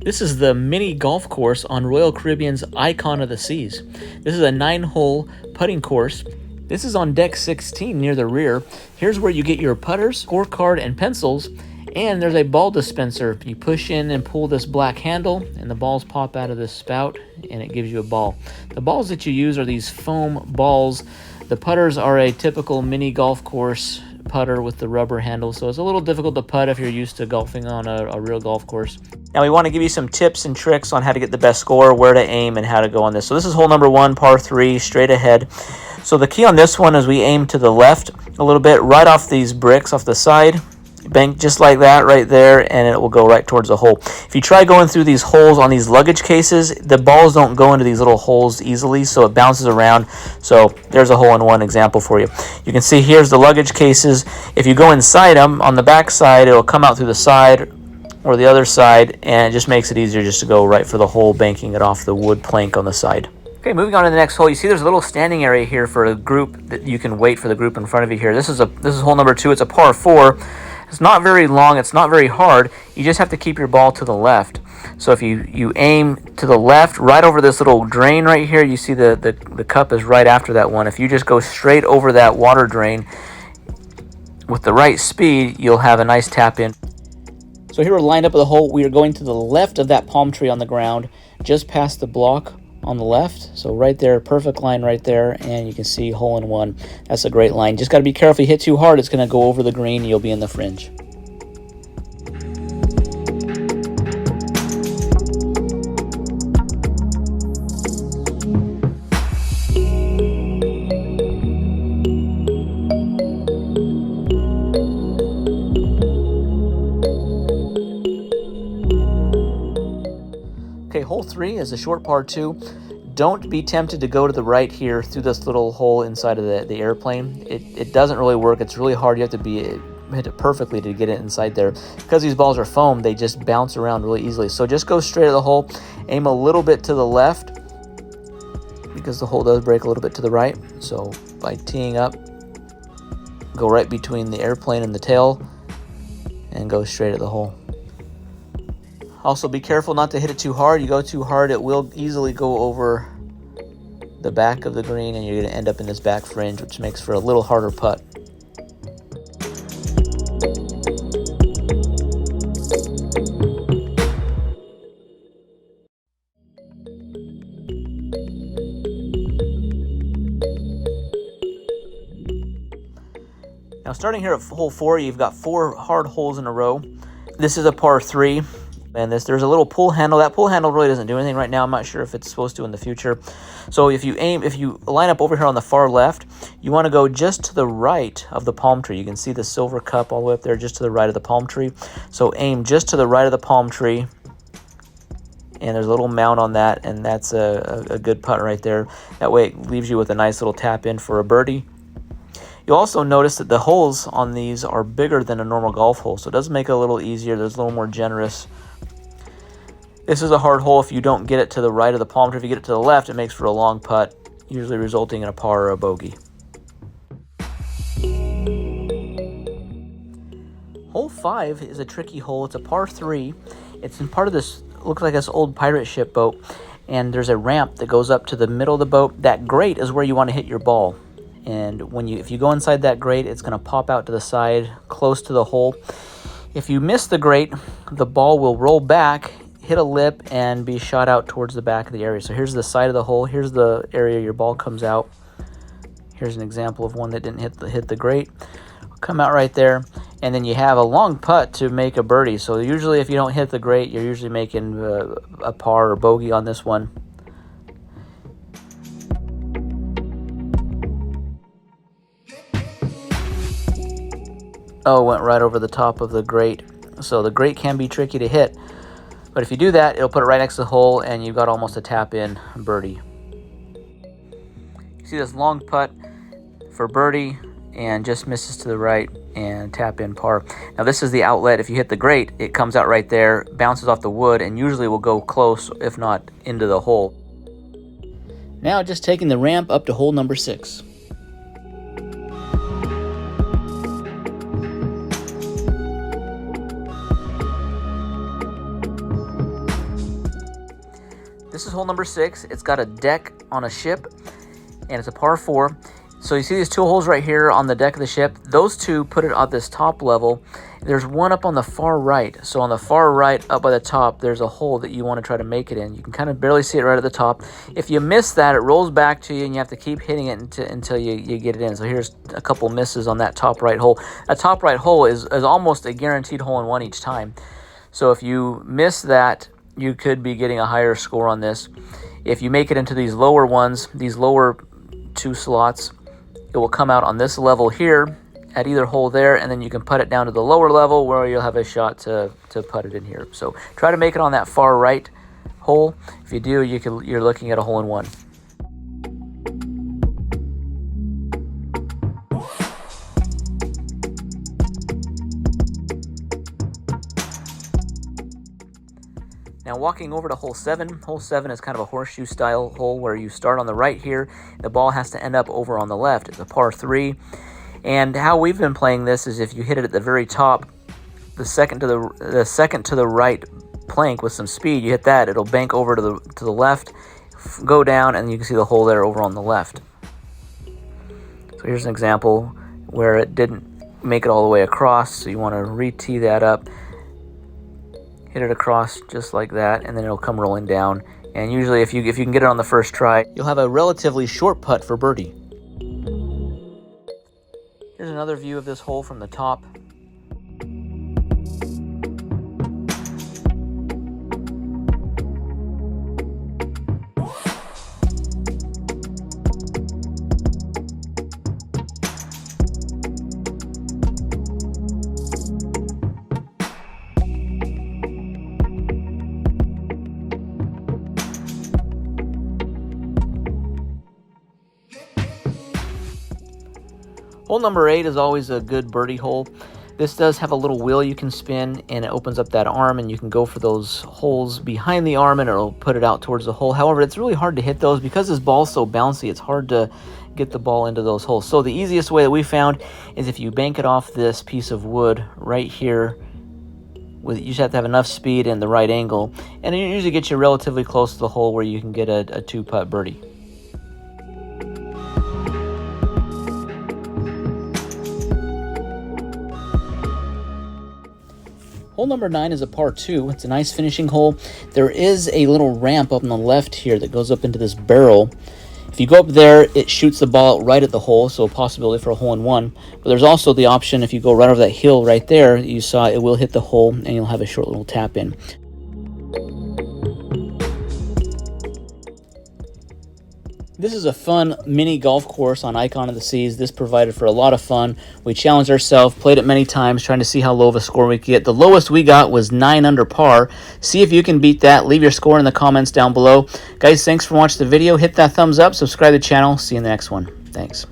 This is the mini golf course on Royal Caribbean's Icon of the Seas. This is a 9-hole putting course. This is on deck 16 near the rear. Here's where you get your putters, scorecard, and pencils. And there's a ball dispenser. You push in and pull this black handle, and the balls pop out of this spout, and it gives you a ball. The balls that you use are these foam balls. The putters are a typical mini golf course putter with the rubber handle, so it's a little difficult to putt if you're used to golfing on a real golf course. Now we want to give you some tips and tricks on how to get the best score, where to aim, and how to go on this. So this is hole number 1, par 3, straight ahead. So the key on this one is we aim to the left a little bit, right off these bricks off the side. Bank just like that right there, and it will go right towards the hole. If you try going through these holes on these luggage cases, the balls don't go into these little holes easily, so it bounces around. So there's a hole-in-one example for you. You can see here's the luggage cases. If you go inside them, on the back side, it'll come out through the side or the other side, and it just makes it easier just to go right for the hole, banking it off the wood plank on the side. Okay, moving on to the next hole. You see there's a little standing area here for a group that you can wait for the group in front of you here. This is hole number 2. It's a par 4. It's not very long, it's not very hard. You just have to keep your ball to the left. So if you aim to the left, right over this little drain right here, you see the cup is right after that one. If you just go straight over that water drain with the right speed, you'll have a nice tap in. So here we're lined up at the hole. We are going to the left of that palm tree on the ground, just past the block on the left. So right there, perfect line right there, and you can see hole-in-one. That's a great line. Just got to be careful. If you hit too hard, it's going to go over the green. You'll be in the fringe. Okay, hole 3 is a short par 2. Don't be tempted to go to the right here through this little hole inside of the airplane. It doesn't really work. It's really hard. You have to hit it perfectly to get it inside there. Because these balls are foam, they just bounce around really easily. So just go straight at the hole. Aim a little bit to the left, because the hole does break a little bit to the right. So by teeing up, go right between the airplane and the tail, and go straight at the hole. Also, be careful not to hit it too hard. You go too hard, it will easily go over the back of the green, and you're going to end up in this back fringe, which makes for a little harder putt. Now, starting here at hole 4, you've got 4 hard holes in a row. This is a par 3. And there's a little pull handle. That pull handle really doesn't do anything right now. I'm not sure if it's supposed to in the future. So if you line up over here on the far left, you want to go just to the right of the palm tree. You can see the silver cup all the way up there, just to the right of the palm tree. So aim just to the right of the palm tree, and there's a little mound on that, and that's a good putt right there. That way it leaves you with a nice little tap in for a birdie. You'll also notice that the holes on these are bigger than a normal golf hole, so it does make it a little easier. There's a little more generous. This is a hard hole if you don't get it to the right of the palm tree. If you get it to the left, it makes for a long putt, usually resulting in a par or a bogey. Hole 5 is a tricky hole. It's a par 3. It's in part of this, looks like this old pirate ship boat, and there's a ramp that goes up to the middle of the boat. That grate is where you want to hit your ball. And if you go inside that grate, it's going to pop out to the side close to the hole. If you miss the grate, the ball will roll back, hit a lip, and be shot out towards the back of the area. So here's the side of the hole. Here's the area your ball comes out. Here's an example of one that didn't hit the grate. Come out right there, and then you have a long putt to make a birdie. So usually if you don't hit the grate, you're usually making a par or bogey on this one. Oh, went right over the top of the grate. So the grate can be tricky to hit. But if you do that, it'll put it right next to the hole, and you've got almost a tap-in birdie. You see this long putt for birdie, and just misses to the right, and tap-in par. Now this is the outlet. If you hit the grate, it comes out right there, bounces off the wood, and usually will go close, if not into the hole. Now just taking the ramp up to hole number 6. This is hole number 6. It's got a deck on a ship, and it's a par 4. So you see these 2 holes right here on the deck of the ship. Those 2 put it at this top level. There's one up on the far right. So on the far right, up by the top, there's a hole that you want to try to make it in. You can kind of barely see it right at the top. If you miss that, it rolls back to you, and you have to keep hitting it until you get it in. So here's a couple misses on that top right hole. That top right hole is almost a guaranteed hole-in-one each time. So if you miss that, you could be getting a higher score on this. If you make it into these lower ones, these lower 2 slots, it will come out on this level here at either hole there, and then you can putt it down to the lower level where you'll have a shot to putt it in here. So try to make it on that far right hole. If you do, you're looking at a hole-in-one. Now walking over to hole 7. Hole 7 is kind of a horseshoe style hole where you start on the right here. The ball has to end up over on the left. It's a par 3. And how we've been playing this is if you hit it at the very top, the second to the right plank with some speed, you hit that, it'll bank over to the left, go down, and you can see the hole there over on the left. So here's an example where it didn't make it all the way across, so you want to re-tee that up. Hit it across just like that, and then it'll come rolling down. And usually if you can get it on the first try, you'll have a relatively short putt for birdie. Here's another view of this hole from the top. Hole number 8 is always a good birdie hole. This does have a little wheel you can spin, and it opens up that arm, and you can go for those holes behind the arm, and it'll put it out towards the hole. However, it's really hard to hit those because this ball's so bouncy. It's hard to get the ball into those holes. So the easiest way that we found is if you bank it off this piece of wood right here. You just have to have enough speed and the right angle, and it usually gets you relatively close to the hole where you can get a 2-putt birdie. Hole number 9 is a par 2. It's a nice finishing hole. There is a little ramp up on the left here that goes up into this barrel. If you go up there, it shoots the ball out right at the hole, so a possibility for a hole-in-one. But there's also the option, if you go right over that hill right there, you saw it will hit the hole, and you'll have a short little tap in. This is a fun mini golf course on Icon of the Seas. This provided for a lot of fun. We challenged ourselves, played it many times, trying to see how low of a score we could get. The lowest we got was 9 under par. See if you can beat that. Leave your score in the comments down below. Guys, thanks for watching the video. Hit that thumbs up, subscribe to the channel. See you in the next one. Thanks.